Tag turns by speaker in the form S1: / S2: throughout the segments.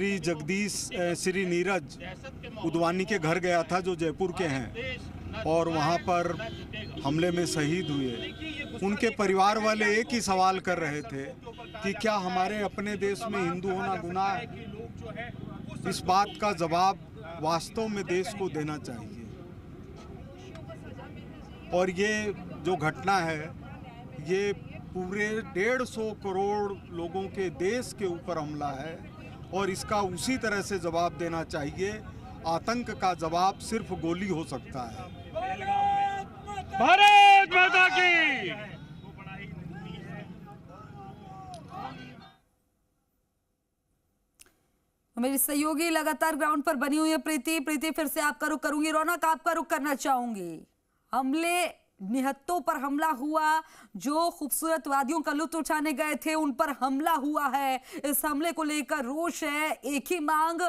S1: श्री जगदीश श्री नीरज उदवानी के घर गया था जो जयपुर के हैं और वहां पर हमले में शहीद हुए। उनके परिवार वाले एक ही सवाल कर रहे थे कि क्या हमारे अपने देश में हिंदू होना गुनाह है। इस बात का जवाब वास्तव में देश को देना चाहिए। और ये जो घटना है ये पूरे 150 करोड़ लोगों के देश के ऊपर हमला है और इसका उसी तरह से जवाब देना चाहिए। आतंक का जवाब सिर्फ गोली हो सकता है।
S2: भारत माता की।
S3: मेरी सहयोगी लगातार ग्राउंड पर बनी हुई है प्रीति, फिर से आपका रुख करूंगी। रौनक, आपका रुख करना चाहूंगी। हमले निहत्तों पर हमला हुआ, जो खूबसूरत वादियों का लुत्फ उठाने गए थे उन पर हमला हुआ है। इस हमले को लेकर रोष है, एक ही मांग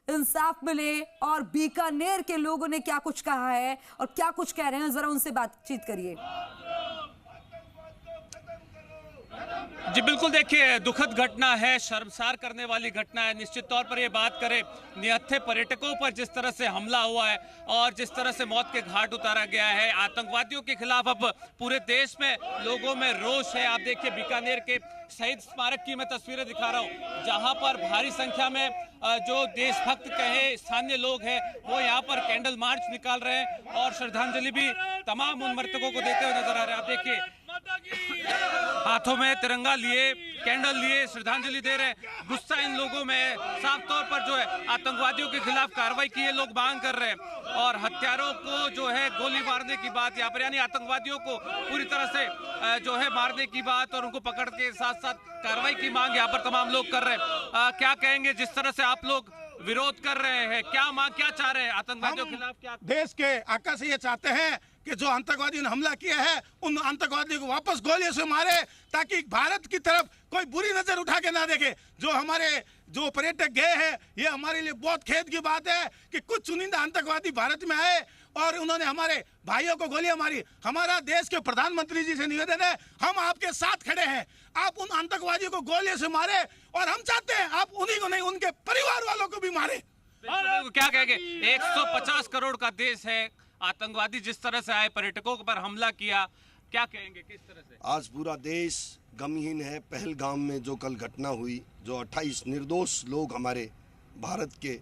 S3: इंसाफ मिले। और बीकानेर के लोगों ने क्या कुछ कहा है और क्या कुछ कह रहे हैं, जरा उनसे बातचीत करिए।
S2: जी बिल्कुल, देखिए दुखद घटना है, शर्मसार करने वाली घटना है। निश्चित तौर पर ये बात करें, निहत्थे पर्यटकों पर जिस तरह से हमला हुआ है और जिस तरह से मौत के घाट उतारा गया है, आतंकवादियों के खिलाफ अब पूरे देश में लोगों में रोष है। आप देखिए बीकानेर के शहीद स्मारक की मैं तस्वीरें दिखा रहा हूँ, जहां पर भारी संख्या में जो देशभक्त कहे स्थानीय लोग हैं वो यहाँ पर कैंडल मार्च निकाल रहे हैं और श्रद्धांजलि भी तमाम उन मृतकों को देते हुए नजर आ रहे हैं। आप देखिए हाथों में तिरंगा लिए, कैंडल लिए, श्रद्धांजलि दे रहे हैं। गुस्सा इन लोगों में साफ तौर पर जो है आतंकवादियों के खिलाफ कार्रवाई की ये लोग मांग कर रहे हैं और हत्यारों को जो है गोली मारने की बात यहाँ पर, यानी आतंकवादियों को पूरी तरह से जो है मारने की बात और उनको पकड़ के साथ साथ कार्रवाई की मांग यहाँ पर तमाम लोग कर रहे हैं। क्या कहेंगे जिस तरह से आप लोग विरोध कर रहे हैं, क्या मांग, क्या चाह रहे हैं आतंकवादियों के खिलाफ? क्या
S4: देश के आका से ये चाहते हैं कि जो आतंकवादियों ने हमला किया है उन आतंकवादियों को वापस गोलियों से मारे, ताकि भारत की तरफ कोई बुरी नजर उठा के ना देखे। जो हमारे जो पर्यटक गए हैं, ये हमारे लिए बहुत खेद की बात है कि कुछ चुनिंदा आतंकवादी भारत में आए और उन्होंने हमारे भाइयों को गोलियां मारी। हमारा देश के प्रधानमंत्री जी से निवेदन है, हम आपके साथ खड़े हैं। आप उन आतंकवादियों को गोलियों से मारे और हम चाहते हैं आप उन्हीं को नहीं, उनके परिवार वालों को भी मारे।
S2: क्या कहेंगे, 150 करोड़ का देश है, आतंकवादी जिस तरह से आए, पर्यटकों पर हमला किया, क्या कहेंगे, किस तरह से?
S5: आज पूरा देश गमहीन है। पहलगाम में जो कल घटना हुई, जो 28 निर्दोष लोग हमारे भारत के,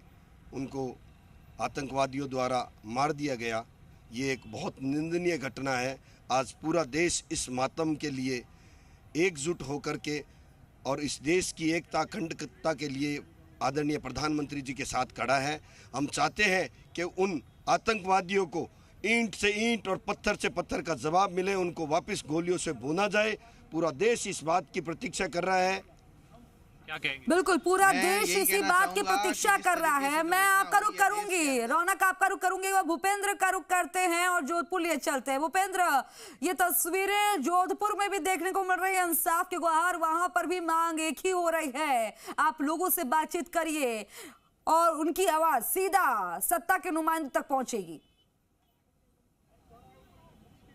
S5: उनको आतंकवादियों द्वारा मार दिया गया, ये एक बहुत निंदनीय घटना है। आज पूरा देश इस मातम के लिए एकजुट होकर के और इस देश की एकता अखंडता के लिए आदरणीय प्रधानमंत्री जी के साथ खड़ा है। हम चाहते हैं कि उन आतंकवादियों को ईंट से ईंट और पत्थर से पत्थर का जवाब मिले, उनको वापस गोलियों से भूना जाए। पूरा देश इस बात की प्रतीक्षा कर रहा है।
S2: क्या कहेंगे?
S3: बिल्कुल, पूरा देश इसी बात की प्रतीक्षा कर रहा है। मैं आपका रुख करूंगी, रौनक आपका रुख करूंगी, वो भूपेंद्र का रुख करते हैं और जोधपुर लिए चलते हैं। भूपेंद्र, ये तस्वीरें जोधपुर में भी देखने को मिल रही है, इंसाफ की गुहार, वहां पर भी मांग एक ही हो रही है। आप लोगों से बातचीत करिए और उनकी आवाज सीधा सत्ता के नुमाइंदों तक पहुंचेगी।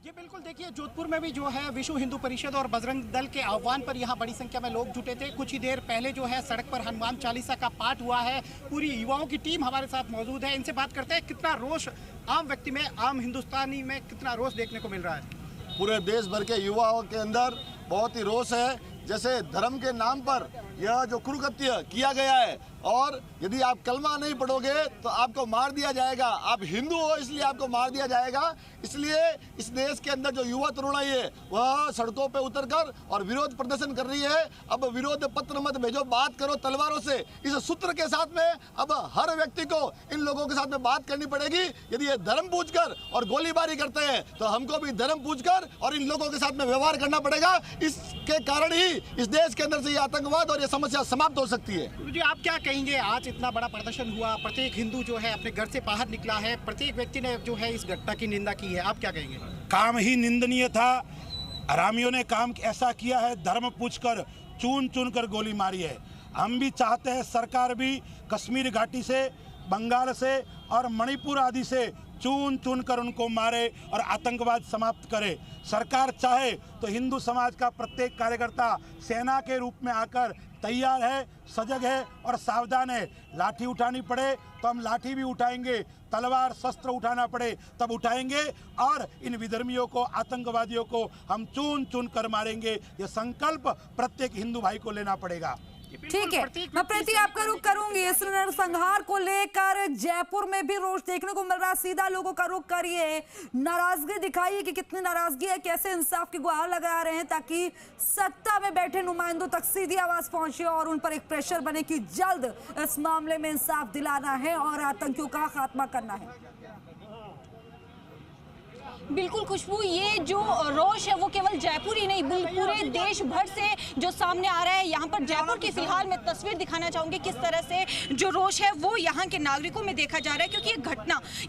S6: जी बिल्कुल, देखिए जोधपुर में भी जो है विश्व हिंदू परिषद और बजरंग दल के आह्वान पर यहाँ बड़ी संख्या में लोग जुटे थे। कुछ ही देर पहले जो है सड़क पर हनुमान चालीसा का पाठ हुआ है। पूरी युवाओं की टीम हमारे साथ मौजूद है, इनसे बात करते हैं कितना रोष आम व्यक्ति में, आम हिंदुस्तानी में कितना रोष देखने को मिल रहा है।
S7: पूरे देश भर के युवाओं के अंदर बहुत ही रोष है। जैसे धर्म के नाम पर यह जो कुकृत्य किया गया है और यदि आप कलमा नहीं पढ़ोगे तो आपको मार दिया जाएगा, आप हिंदू हो इसलिए आपको मार दिया जाएगा। इसलिए इस देश के अंदर जो युवा तरुणाई है वह सड़कों पे उतरकर और विरोध प्रदर्शन कर रही है। अब विरोध पत्र मत भेजो, बात करो तलवारों से, इस सूत्र के साथ में अब हर व्यक्ति को इन लोगों के साथ में बात करनी पड़ेगी। यदि ये धर्म पूछकर और गोलीबारी करते हैं तो हमको भी धर्म पूछकर और इन लोगों के साथ में व्यवहार करना पड़ेगा। इसके कारण ही इस देश के अंदर से ये आतंकवाद और ये समस्या समाप्त हो सकती है।
S6: जी आप क्या कहेंगे, आज इतना बड़ा प्रदर्शन हुआ, प्रत्येक हिंदू जो है अपने घर से बाहर निकला है, प्रत्येक व्यक्ति ने जो है इस घटना की निंदा की है, आप क्या कहेंगे?
S4: काम ही निंदनीय था। हरामियों ने काम ऐसा किया है, धर्म पूछकर चुन चुन कर गोली मारी है। हम भी चाहते हैं सरकार भी कश्मीर घाटी से, बंगाल से और मणिपुर आदि से चुन चुन कर उनको मारे और आतंकवाद समाप्त करे। सरकार चाहे तो हिंदू समाज का प्रत्येक कार्यकर्ता सेना के रूप में आकर तैयार है, सजग है और सावधान है। लाठी उठानी पड़े तो हम लाठी भी उठाएंगे, तलवार शस्त्र उठाना पड़े तब उठाएंगे और इन विधर्मियों को, आतंकवादियों को हम चुन चुन कर मारेंगे। ये संकल्प प्रत्येक हिंदू भाई को लेना पड़ेगा।
S3: ठीक है, मैं प्रीति आपका रुख करूंगी। इस नरसंहार को लेकर जयपुर में भी रोष देखने को मिल रहा है। सीधा लोगों का रुख करिए, नाराजगी दिखाइए कि कितनी नाराजगी है, कैसे इंसाफ की गुहार लगा रहे हैं ताकि सत्ता में बैठे नुमाइंदों तक सीधी आवाज पहुंचे और उन पर एक प्रेशर बने कि जल्द इस मामले में इंसाफ दिलाना है और आतंकियों का खात्मा करना है।
S8: बिल्कुल खुशबू, ये जो रोष है वो केवल जयपुर ही नहीं पूरे देश भर से जो सामने आ रहा है। यहाँ पर जयपुर की फिलहाल मैं तस्वीर दिखाना चाहूंगी किस तरह से जो रोष है वो यहाँ के नागरिकों में देखा जा रहा है, क्योंकि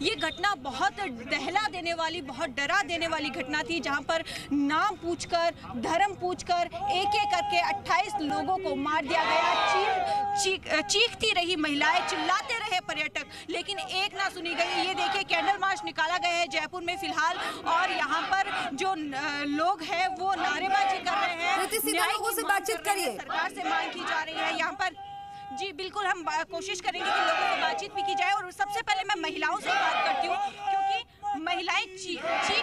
S8: ये घटना बहुत दहला देने वाली, बहुत डरा देने वाली घटना थी, जहाँ पर नाम पूछकर, धर्म पूछकर एक एक करके 28 लोगों को मार दिया गया। चीखती रही महिलाएं, चिल्लाते रहे पर्यटक, लेकिन एक ना सुनी गई। ये देखिए कैंडल मार्च निकाला गया है जयपुर में फिलहाल और यहाँ पर जो लोग हैं वो नारेबाजी कर रहे हैं।
S3: लोगों से बातचीत करिए,
S8: सरकार से मांग की जा रही है यहाँ पर। जी बिल्कुल, हम कोशिश करेंगे कि लोगों से बातचीत भी की जाए और सबसे पहले मैं महिलाओं से बात करती हूँ, क्योंकि महिलाएं चीखती